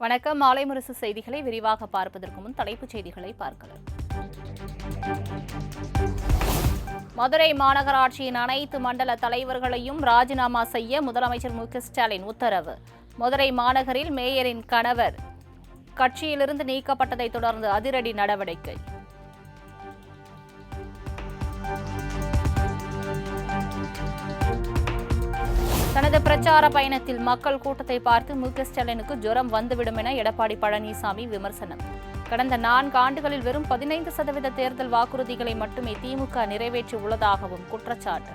வணக்கம். மாலை முரசு செய்திகளை விரிவாக பார்ப்பதற்கு முன் தலைப்புச் செய்திகளை பார்க்கலாம். மதுரை மாநகராட்சியின் அனைத்து மண்டல தலைவர்களையும் ராஜினாமா செய்ய முதலமைச்சர் மு.க.ஸ்டாலின் உத்தரவு. மதுரை மாநகரில் மேயரின் கணவர் கட்சியிலிருந்து நீக்கப்பட்டதை தொடர்ந்து அதிரடி நடவடிக்கை. தனது பிரச்சார பயணத்தில் மக்கள் கூட்டத்தை பார்த்து மு.க.ஸ்டாலினுக்கு ஜுரம் வந்துவிடும் என எடப்பாடி பழனிசாமி விமர்சனம். கடந்த 4 ஆண்டுகளில் வெறும் 15% தேர்தல் வாக்குறுதிகளை மட்டுமே திமுக நிறைவேற்றி உள்ளதாகவும் குற்றச்சாட்டு.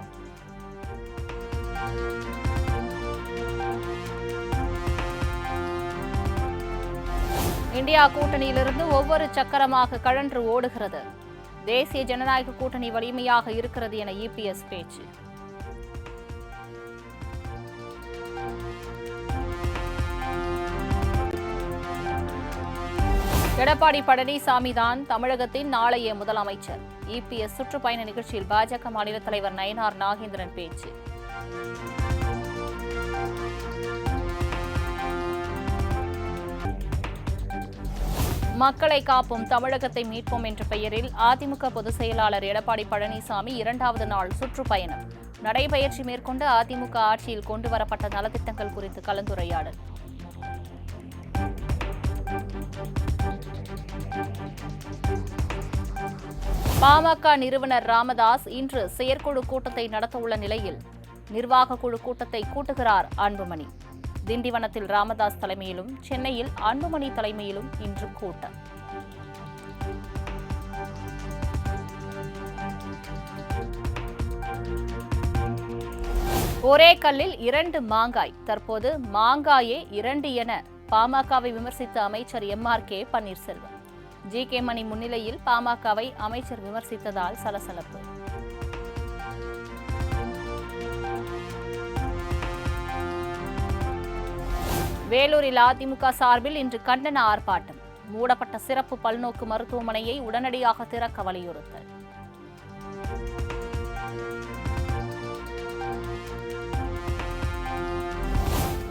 இந்தியா கூட்டணியிலிருந்து ஒவ்வொரு சக்கரமாக கழன்று ஓடுகிறது. தேசிய ஜனநாயக கூட்டணி வலிமையாக இருக்கிறது என இபிஎஸ் பேச்சு. எடப்பாடி பழனிசாமி தான் தமிழகத்தின் நாளைய முதலமைச்சர். இபிஎஸ் சுற்றுப்பயண நிகழ்ச்சியில் பாஜக மாநில தலைவர் நயினார் நாகேந்திரன் பேச்சு. மக்களை காப்போம், தமிழகத்தை மீட்போம் என்ற பெயரில் அதிமுக பொதுச் செயலாளர் எடப்பாடி பழனிசாமி 2வது நாள் சுற்றுப்பயணம். நடைபயிற்சி மேற்கொண்டு அதிமுக ஆட்சியில் கொண்டுவரப்பட்ட நலத்திட்டங்கள் குறித்து கலந்துரையாடல். பாமக நிறுவனர் ராமதாஸ் இன்று செயற்குழு கூட்டத்தை நடத்தவுள்ள நிலையில் நிர்வாக குழு கூட்டத்தை கூட்டுகிறார் அன்புமணி. திண்டிவனத்தில் ராமதாஸ் தலைமையிலும் சென்னையில் அன்புமணி தலைமையிலும் இன்று கூட்டம். ஒரே கல்லில் 2 மாங்காய். தற்போது மாங்காயே 2 என பாமகவை விமர்சித்த அமைச்சர் எம்.ஆர்.கே. பன்னீர்செல்வம். ஜி.கே. மணி முன்னிலையில் பாமகவை அமைச்சர் விமர்சித்ததால் சலசலப்பு. வேலூரில் அதிமுக சார்பில் இன்று கண்டன ஆர்ப்பாட்டம். மூடப்பட்ட சிறப்பு பல்நோக்கு மருத்துவமனையை உடனடியாக திறக்க வலியுறுத்தல்.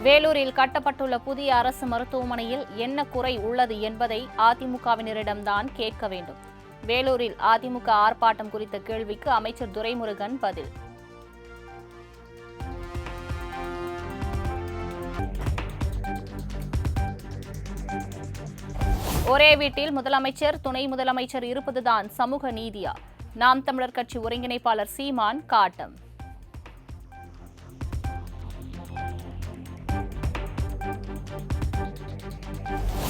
வேலூரில் கட்டப்பட்டுள்ள புதிய அரசு மருத்துவமனையில் என்ன குறை உள்ளது என்பதை அதிமுகவினரிடம்தான் கேட்க வேண்டும். வேலூரில் அதிமுக ஆர்ப்பாட்டம் குறித்த கேள்விக்கு அமைச்சர் துரைமுருகன் பதில். ஒரே வீட்டில் முதலமைச்சர் துணை முதலமைச்சர் இருப்பதுதான் சமூக நீதியா? நாம் தமிழர் கட்சி ஒருங்கிணைப்பாளர் சீமான் காட்டம்.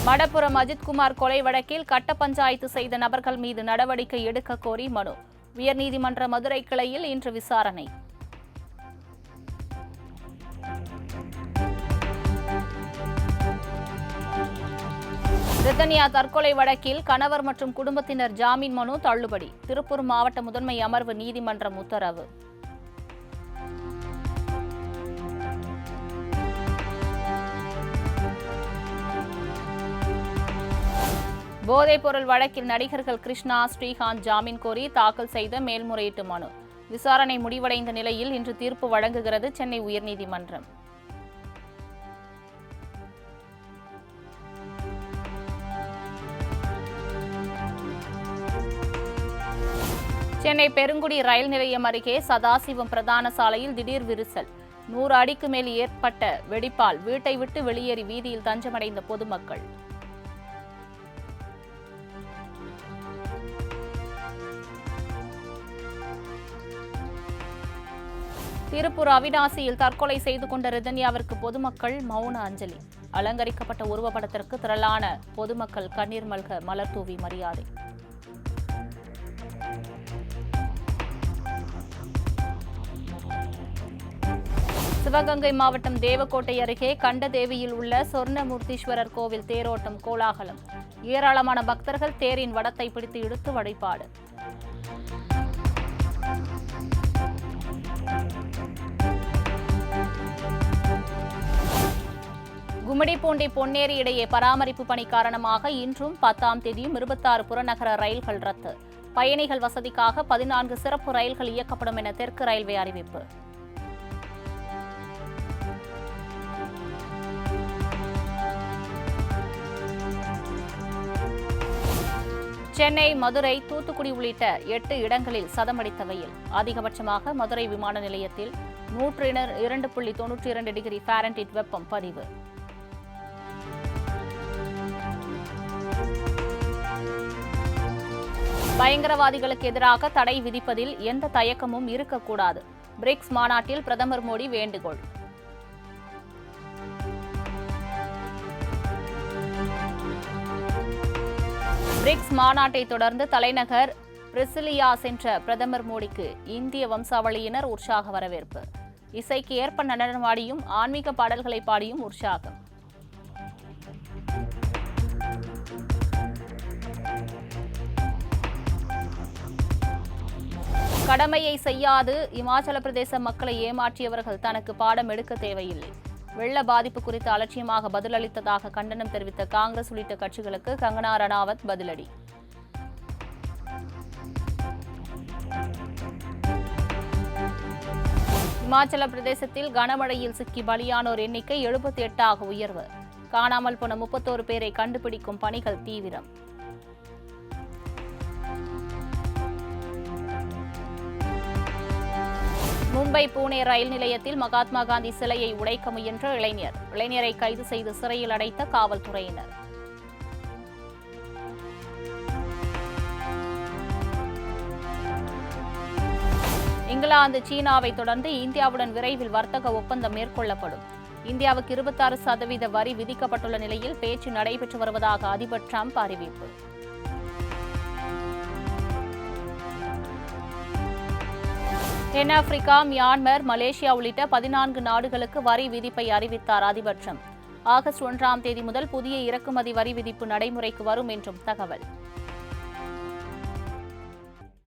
மடப்புரம் அஜித்குமார் கொலை வழக்கில் கட்ட பஞ்சாயத்து செய்த நபர்கள் மீது நடவடிக்கை எடுக்க கோரி மனு. உயர்நீதிமன்ற மதுரை கிளையில் இன்று விசாரணை. ரிதன்யா தற்கொலை வழக்கில் கணவர் மற்றும் குடும்பத்தினர் ஜாமீன் மனு தள்ளுபடி. திருப்பூர் மாவட்ட முதன்மை அமர்வு நீதிமன்றம் உத்தரவு. போதைப்பொருள் வழக்கில் நடிகர்கள் கிருஷ்ணா, ஸ்ரீகாந்த் ஜாமீன் கோரி தாக்கல் செய்த மேல்முறையீட்டு மனு. விசாரணை முடிவடைந்த நிலையில் இன்று தீர்ப்பு வழங்குகிறது சென்னை உயர்நீதிமன்றம். சென்னை பெருங்குடி ரயில் நிலையம் அருகே சதாசிவம் பிரதான சாலையில் திடீர் விரிசல். 100 அடிக்கு மேல் ஏற்பட்ட வெடிப்பால் வீட்டை விட்டு வெளியேறி வீதியில் தஞ்சமடைந்த பொதுமக்கள். திருப்பூர் அவிநாசியில் தற்கொலை செய்து கொண்ட ரிதன்யாவிற்கு பொதுமக்கள் மௌன அஞ்சலி. அலங்கரிக்கப்பட்ட உருவப்படத்திற்கு திரளான பொதுமக்கள் கண்ணீர் மல்க மலர் தூவி மரியாதை. சிவகங்கை மாவட்டம் தேவக்கோட்டை அருகே கண்டதேவியில் உள்ள சொர்ணமூர்த்தீஸ்வரர் கோவில் தேரோட்டம் கோலாகலம். ஏராளமான பக்தர்கள் தேரின் வடத்தை பிடித்து இழுத்து வழிபாடு. கும்மிடிப்பூண்டி பொன்னேரி இடையே பராமரிப்பு பணி காரணமாக இன்றும் 10ஆம் தேதியும் 26 புறநகர ரயில்கள் ரத்து. பயணிகள் வசதிக்காக 14 சிறப்பு ரயில்கள் இயக்கப்படும் என தெற்கு ரயில்வே அறிவிப்பு. சென்னை, மதுரை, தூத்துக்குடி உள்ளிட்ட 8 இடங்களில் சதமடித்த வெயில். அதிகபட்சமாக மதுரை விமான நிலையத்தில் 102.92 டிகிரி ஃபாரன்ஹீட் வெப்பம் பதிவு. பயங்கரவாதிகளுக்கு எதிராக தடை விதிப்பதில் எந்த தயக்கமும் இருக்கக்கூடாது. பிரிக்ஸ் மாநாட்டில் பிரதமர் மோடி வேண்டுகோள். பிரிக்ஸ் மாநாட்டை தொடர்ந்து தலைநகர் பிரசிலியா சென்ற பிரதமர் மோடிக்கு இந்திய வம்சாவளியினர் உற்சாக வரவேற்பு. இசைக்கு ஏற்ப நடனமாடியும் ஆன்மீக பாடல்களை பாடியும் உற்சாகம். கடமையை செய்யாது இமாச்சல பிரதேச மக்களை ஏமாற்றியவர்கள் தனக்கு பாடம் எடுக்க தேவையில்லை. வெள்ள பாதிப்பு குறித்து அலட்சியமாக பதிலளித்ததாக கண்டனம் தெரிவித்த காங்கிரஸ் உள்ளிட்ட கட்சிகளுக்கு கங்கனா ரணாவத் பதிலடி. இமாச்சல பிரதேசத்தில் கனமழையில் சிக்கி பலியானோர் எண்ணிக்கை 78 உயர்வு. காணாமல் போன 31 பேரை கண்டுபிடிக்கும் பணிகள் தீவிரம். மும்பை, புனே ரயில் நிலையத்தில் மகாத்மா காந்தி சிலையை உடைக்க முயன்ற இளைஞரை கைது செய்து சிறையில் அடைத்த காவல்துறையினர். இங்கிலாந்து, சீனாவை தொடர்ந்து இந்தியாவுடன் விரைவில் வர்த்தக ஒப்பந்தம் மேற்கொள்ளப்படும். இந்தியாவுக்கு 26% வரி விதிக்கப்பட்டுள்ள நிலையில் பேச்சு நடைபெற்று வருவதாக அதிபர் டிரம்ப் அறிவிப்பு. தென்னாப்பிரிக்கா, மியான்மர், மலேசியா உள்ளிட்ட 14 நாடுகளுக்கு வரி விதிப்பை அறிவித்தார் அதிபர் டிரம்ப். ஆகஸ்ட் 1 முதல் புதிய இறக்குமதி வரி விதிப்பு நடைமுறைக்கு வரும் என்றும் தகவல்.